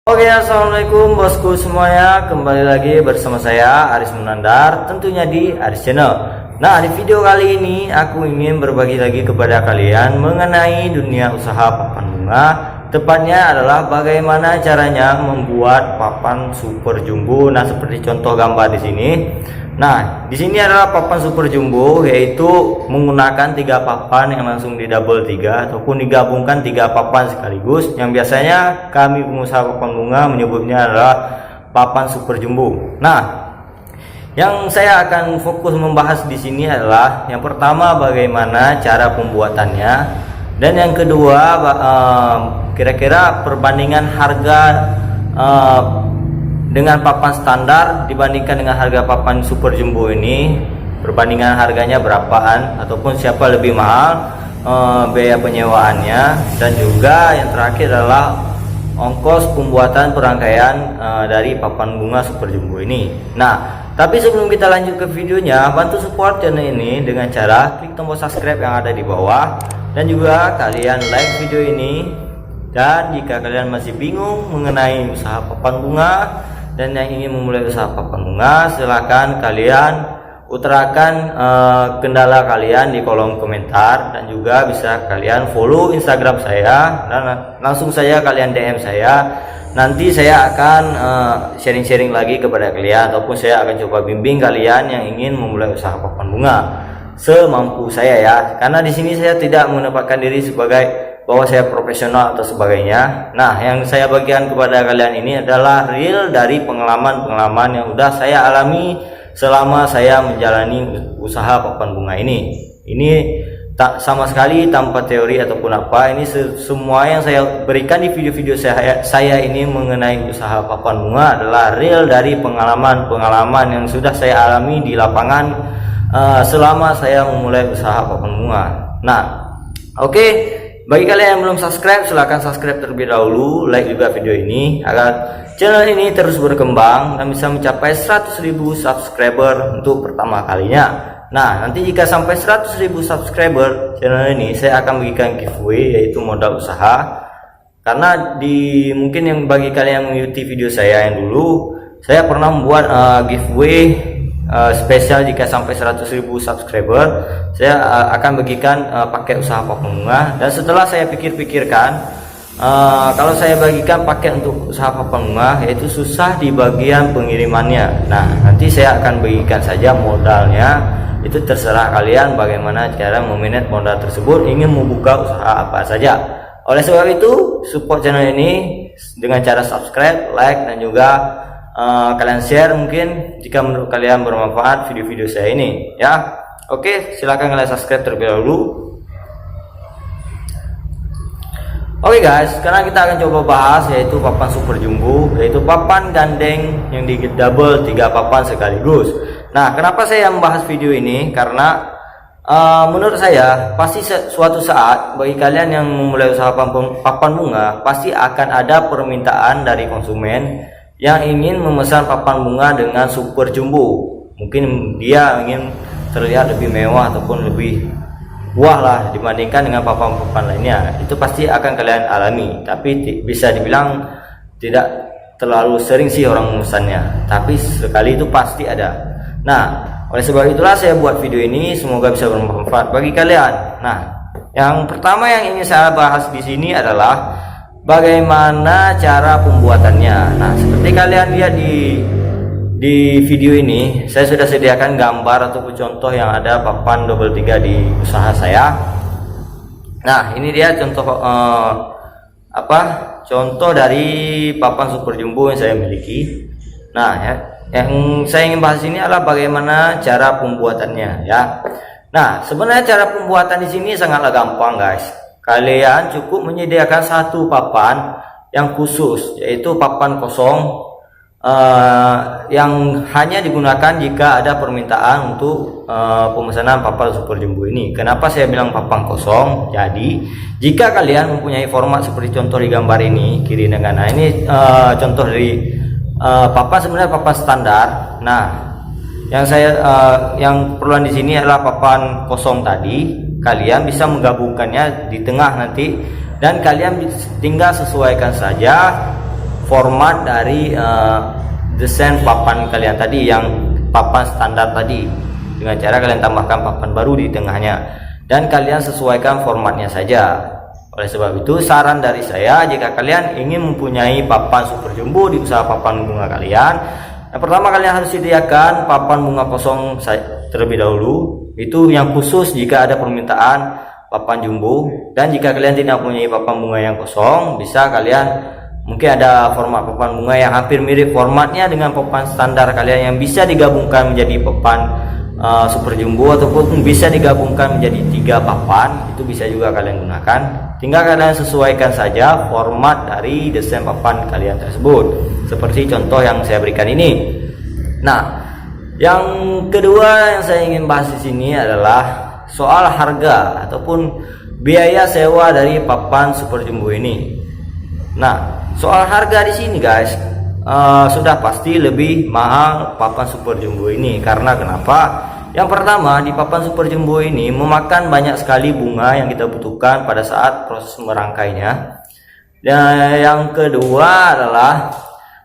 Oke, assalamualaikum bosku semuanya. Kembali lagi bersama saya Aris Munandar, tentunya di Aris Channel. Nah, di video kali ini aku ingin berbagi lagi kepada kalian mengenai dunia usaha papan bunga. Tepatnya adalah bagaimana caranya membuat papan super jumbo. Nah, seperti contoh gambar di sini. Nah, di sini adalah papan super jumbo, yaitu menggunakan 3 papan yang langsung di double 3 ataupun digabungkan 3 papan sekaligus. Yang biasanya kami pengusaha papan bunga menyebutnya adalah papan super jumbo. Nah, yang saya akan fokus membahas di sini adalah yang pertama bagaimana cara pembuatannya, dan yang kedua kira-kira perbandingan harga dengan papan standar dibandingkan dengan harga papan super jumbo ini, perbandingan harganya berapaan ataupun siapa lebih mahal biaya penyewaannya, dan juga yang terakhir adalah ongkos pembuatan perangkaian dari papan bunga super jumbo ini. Nah, tapi sebelum kita lanjut ke videonya, bantu support channel ini dengan cara klik tombol subscribe yang ada di bawah, dan juga kalian like video ini. Dan jika kalian masih bingung mengenai usaha papan bunga dan yang ingin memulai usaha papan bunga, silahkan kalian utarakan kendala kalian di kolom komentar, dan juga bisa kalian follow Instagram saya dan langsung saja kalian DM saya. Nanti saya akan sharing-sharing lagi kepada kalian, ataupun saya akan coba bimbing kalian yang ingin memulai usaha papan bunga semampu saya ya. Karena di sini saya tidak menempatkan diri sebagai bahwa saya profesional atau sebagainya. Nah, yang saya bagikan kepada kalian ini adalah real dari pengalaman-pengalaman yang udah saya alami selama saya menjalani usaha papan bunga ini. Ini tak sama sekali tanpa teori ataupun apa. Ini semua yang saya berikan di video-video saya ini mengenai usaha papan bunga adalah real dari pengalaman-pengalaman yang sudah saya alami di lapangan selama saya memulai usaha papan bunga. Nah, oke. Bagi kalian yang belum subscribe, silahkan subscribe terlebih dahulu, like juga video ini agar channel ini terus berkembang dan bisa mencapai 100.000 subscriber untuk pertama kalinya. Nah, nanti jika sampai 100.000 subscriber channel ini, saya akan bagikan giveaway, yaitu modal usaha. Karena mungkin yang bagi kalian yang mengikuti video saya yang dulu, saya pernah membuat giveaway spesial jika sampai 100.000 subscriber. Saya akan bagikan paket usaha papan bunga. Dan setelah saya pikir-pikirkan, kalau saya bagikan paket untuk usaha papan bunga, yaitu susah di bagian pengirimannya. Nah, nanti saya akan bagikan saja modalnya. Itu terserah kalian bagaimana cara memanage modal tersebut, ingin membuka usaha apa saja. Oleh sebab itu, support channel ini dengan cara subscribe, like, dan juga kalian share mungkin jika menurut kalian bermanfaat video-video saya ini ya. Oke, silakan kalian subscribe terlebih dahulu. Oke guys, sekarang kita akan coba bahas yaitu papan super jumbo, yaitu papan gandeng yang di double 3 papan sekaligus. Nah, kenapa saya membahas video ini? Karena menurut saya pasti suatu saat bagi kalian yang memulai usaha papan bunga pasti akan ada permintaan dari konsumen yang ingin memesan papan bunga dengan super jumbo. Mungkin dia ingin terlihat lebih mewah ataupun lebih wah lah dibandingkan dengan papan-papan lainnya. Itu pasti akan kalian alami, tapi bisa dibilang tidak terlalu sering sih orang memesannya, tapi sekali itu pasti ada. Nah, oleh sebab itulah saya buat video ini, semoga bisa bermanfaat bagi kalian. Nah, yang pertama yang ingin saya bahas di sini adalah bagaimana cara pembuatannya. Nah, seperti kalian lihat di video ini, saya sudah sediakan gambar ataupun contoh yang ada papan double 3 di usaha saya. Nah, ini dia contoh contoh dari papan super jumbo yang saya miliki. Nah, ya, yang saya ingin bahas ini adalah bagaimana cara pembuatannya ya. Nah, sebenarnya cara pembuatan di sini sangatlah gampang guys. Kalian cukup menyediakan satu papan yang khusus, yaitu papan kosong yang hanya digunakan jika ada permintaan untuk pemesanan papan super jumbo ini. Kenapa saya bilang papan kosong? Jadi jika kalian mempunyai format seperti contoh di gambar ini kiri dan kanan, ini contoh dari papan, sebenarnya papan standar. Nah, yang perluan di sini adalah papan kosong tadi. Kalian bisa menggabungkannya di tengah nanti, dan kalian tinggal sesuaikan saja format dari desain papan kalian tadi, yang papan standar tadi, dengan cara kalian tambahkan papan baru di tengahnya dan kalian sesuaikan formatnya saja. Oleh sebab itu, saran dari saya, jika kalian ingin mempunyai papan super jumbo di usaha papan bunga kalian, yang pertama kalian harus sediakan papan bunga kosong terlebih dahulu. Itu yang khusus jika ada permintaan papan jumbo. Dan jika kalian tidak mempunyai papan bunga yang kosong, bisa kalian mungkin ada format papan bunga yang hampir mirip formatnya dengan papan standar kalian, yang bisa digabungkan menjadi papan super jumbo, ataupun bisa digabungkan menjadi 3 papan. Itu bisa juga kalian gunakan. Tinggal kalian sesuaikan saja format dari desain papan kalian tersebut, seperti contoh yang saya berikan ini. Nah, yang kedua yang saya ingin bahas di sini adalah soal harga ataupun biaya sewa dari papan super jumbo ini. Nah, soal harga di sini guys, sudah pasti lebih mahal papan super jumbo ini. Karena kenapa? Yang pertama, di papan super jumbo ini memakan banyak sekali bunga yang kita butuhkan pada saat proses merangkainya. Dan yang kedua adalah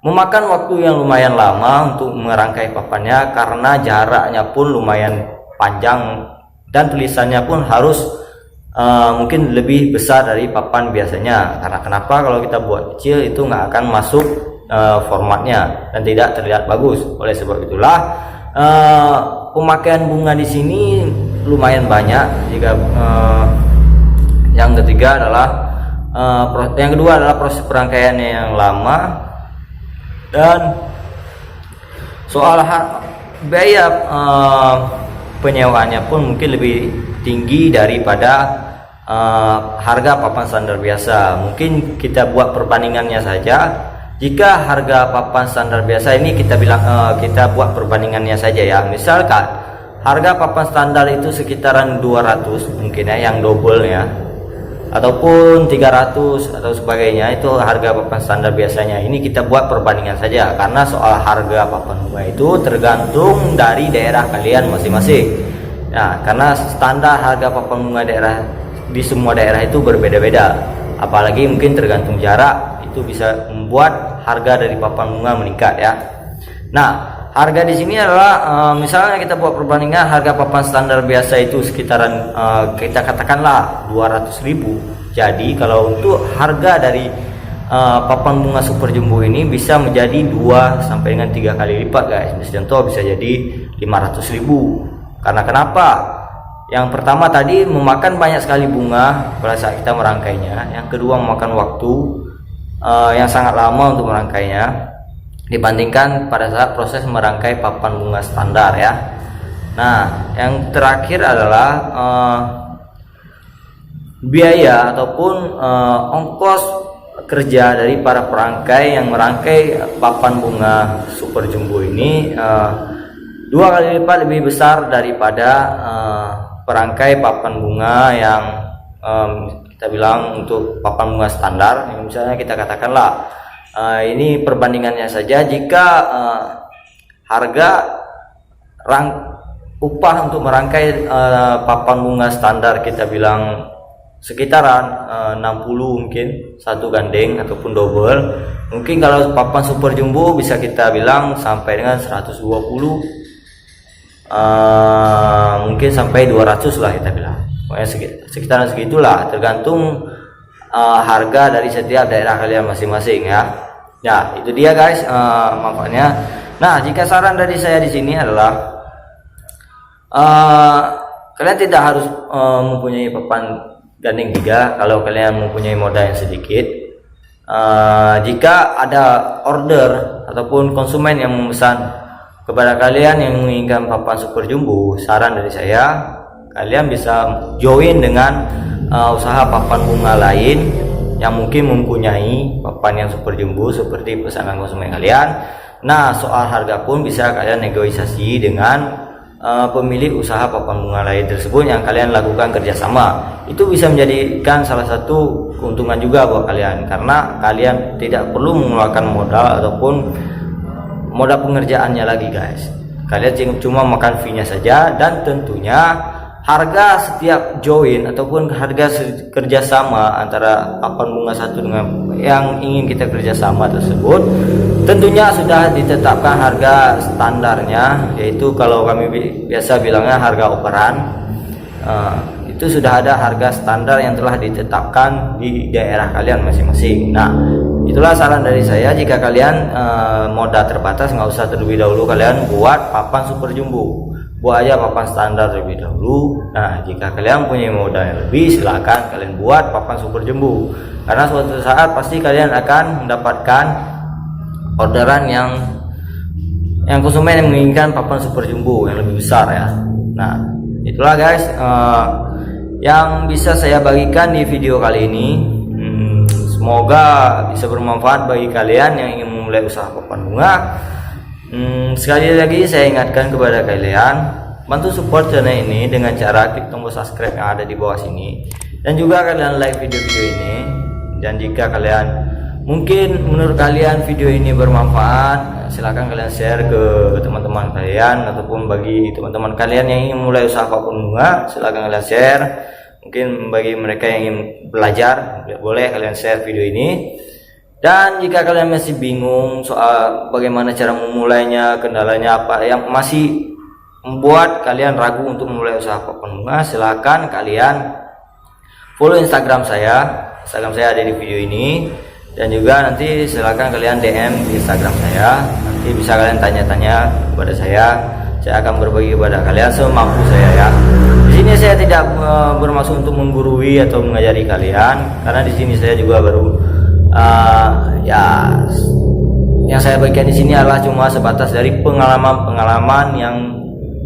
memakan waktu yang lumayan lama untuk merangkai papannya, karena jaraknya pun lumayan panjang dan tulisannya pun harus mungkin lebih besar dari papan biasanya. Karena kenapa? Kalau kita buat kecil itu nggak akan masuk formatnya dan tidak terlihat bagus. Oleh sebab itulah pemakaian bunga di sini lumayan banyak. Jika yang ketiga adalah yang kedua adalah proses perangkaiannya yang lama, dan soal biaya penyewaannya pun mungkin lebih tinggi daripada harga papan standar biasa. Mungkin kita buat perbandingannya saja. Jika harga papan standar biasa ini kita buat perbandingannya saja ya. Misalkan harga papan standar itu sekitaran 200 mungkin ya, yang double ya, ataupun 300 atau sebagainya, itu harga papan standar biasanya. Ini kita buat perbandingan saja, karena soal harga papan bunga itu tergantung dari daerah kalian masing-masing. Nah, karena standar harga papan bunga daerah di semua daerah itu berbeda-beda, apalagi mungkin tergantung jarak, itu bisa membuat harga dari papan bunga meningkat ya. Nah, harga di sini adalah misalnya kita buat perbandingan harga papan standar biasa itu sekitaran kita katakanlah 200.000. Jadi kalau untuk harga dari papan bunga super jumbo ini bisa menjadi 2 sampai dengan 3 kali lipat guys. Contoh bisa jadi 500.000. Karena kenapa? Yang pertama tadi memakan banyak sekali bunga pada saat kita merangkainya. Yang kedua memakan waktu yang sangat lama untuk merangkainya dibandingkan pada saat proses merangkai papan bunga standar ya. Nah, yang terakhir adalah biaya ataupun ongkos kerja dari para perangkai yang merangkai papan bunga super jumbo ini 2 kali lipat lebih besar daripada perangkai papan bunga yang kita bilang untuk papan bunga standar. Misalnya kita katakanlah ini perbandingannya saja, jika harga upah untuk merangkai papan bunga standar kita bilang sekitaran 60 mungkin satu gandeng ataupun double. Mungkin kalau papan super jumbo bisa kita bilang sampai dengan 120, mungkin sampai 200 lah kita bilang. Pokoknya sekitaran segitulah, tergantung harga dari setiap daerah kalian masing-masing ya. Ya, itu dia guys manfaatnya. Nah, jika saran dari saya di sini adalah kalian tidak harus mempunyai papan gandeng 3 kalau kalian mempunyai modal yang sedikit. Jika ada order ataupun konsumen yang memesan kepada kalian yang menginginkan papan super jumbo, saran dari saya kalian bisa join dengan usaha papan bunga lain yang mungkin mempunyai papan yang super jumbo seperti pesanan konsumen kalian. Nah, soal harga pun bisa kalian negosiasi dengan pemilik usaha papan bunga lain tersebut yang kalian lakukan kerjasama. Itu bisa menjadikan salah satu keuntungan juga buat kalian, karena kalian tidak perlu mengeluarkan modal ataupun modal pengerjaannya lagi guys. Kalian cuma makan fee-nya saja, dan tentunya harga setiap join ataupun harga kerjasama antara papan bunga satu dengan yang ingin kita kerjasama tersebut tentunya sudah ditetapkan harga standarnya, yaitu kalau kami biasa bilangnya harga operan. Itu sudah ada harga standar yang telah ditetapkan di daerah kalian masing-masing. Nah, itulah saran dari saya, jika kalian modal terbatas, nggak usah terlebih dahulu kalian buat papan super jumbo, buat aja papan standar terlebih dahulu. Nah, jika kalian punya modal yang lebih, silakan kalian buat papan super jumbo, karena suatu saat pasti kalian akan mendapatkan orderan yang konsumen yang menginginkan papan super jumbo yang lebih besar ya. Nah, itulah guys yang bisa saya bagikan di video kali ini. Semoga bisa bermanfaat bagi kalian yang ingin memulai usaha papan bunga. Sekali lagi saya ingatkan kepada kalian, bantu support channel ini dengan cara klik tombol subscribe yang ada di bawah sini, dan juga kalian like video-video ini. Dan jika kalian mungkin menurut kalian video ini bermanfaat, silahkan kalian share ke teman-teman kalian, ataupun bagi teman-teman kalian yang ingin mulai usaha papan bunga, silahkan kalian share. Mungkin bagi mereka yang ingin belajar, boleh kalian share video ini. Dan jika kalian masih bingung soal bagaimana cara memulainya, kendalanya apa yang masih membuat kalian ragu untuk memulai usaha papan bunga, silahkan kalian follow Instagram saya. Instagram saya ada di video ini, dan juga nanti silahkan kalian DM di Instagram saya. Nanti bisa kalian tanya-tanya kepada saya akan berbagi kepada kalian semampu saya ya. Di sini saya tidak bermaksud untuk menggurui atau mengajari kalian, karena di sini saya juga baru yang saya bagikan di sini adalah cuma sebatas dari pengalaman-pengalaman yang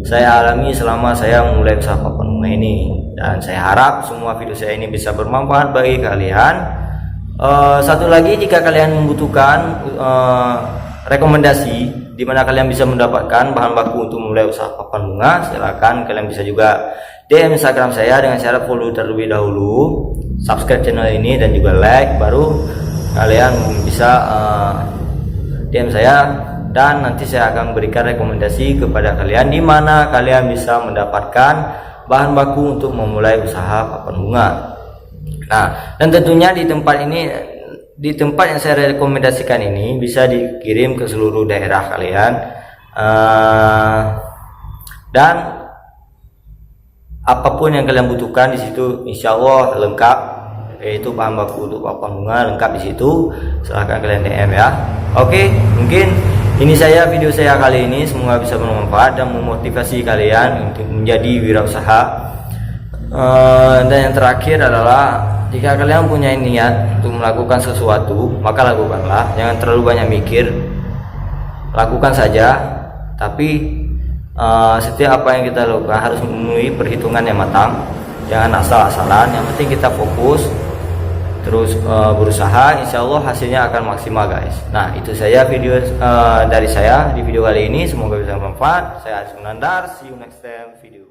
saya alami selama saya memulai usaha papan bunga ini. Dan saya harap semua video saya ini bisa bermanfaat bagi kalian. Satu lagi, jika kalian membutuhkan rekomendasi di mana kalian bisa mendapatkan bahan baku untuk memulai usaha papan bunga, silakan kalian bisa juga DM Instagram saya dengan cara follow terlebih dahulu, subscribe channel ini, dan juga like. Baru kalian bisa DM saya, dan nanti saya akan berikan rekomendasi kepada kalian di mana kalian bisa mendapatkan bahan baku untuk memulai usaha papan bunga. Nah, dan tentunya di tempat yang saya rekomendasikan ini bisa dikirim ke seluruh daerah kalian, dan apapun yang kalian butuhkan di situ insya Allah lengkap, yaitu bahan baku untuk papan bunga lengkap di situ. Silahkan kalian DM ya. Oke, mungkin ini video saya kali ini, semoga bisa bermanfaat dan memotivasi kalian untuk menjadi wirausaha. Dan yang terakhir adalah, jika kalian punya niat untuk melakukan sesuatu, maka lakukanlah. Jangan terlalu banyak mikir, lakukan saja. Tapi setiap apa yang kita lakukan harus memenuhi perhitungan yang matang. Jangan asal-asalan. Yang penting kita fokus, terus berusaha. Insya Allah hasilnya akan maksimal guys. Nah, itu saya video dari saya di video kali ini. Semoga bisa bermanfaat. Saya Aris Munandar. See you next time video.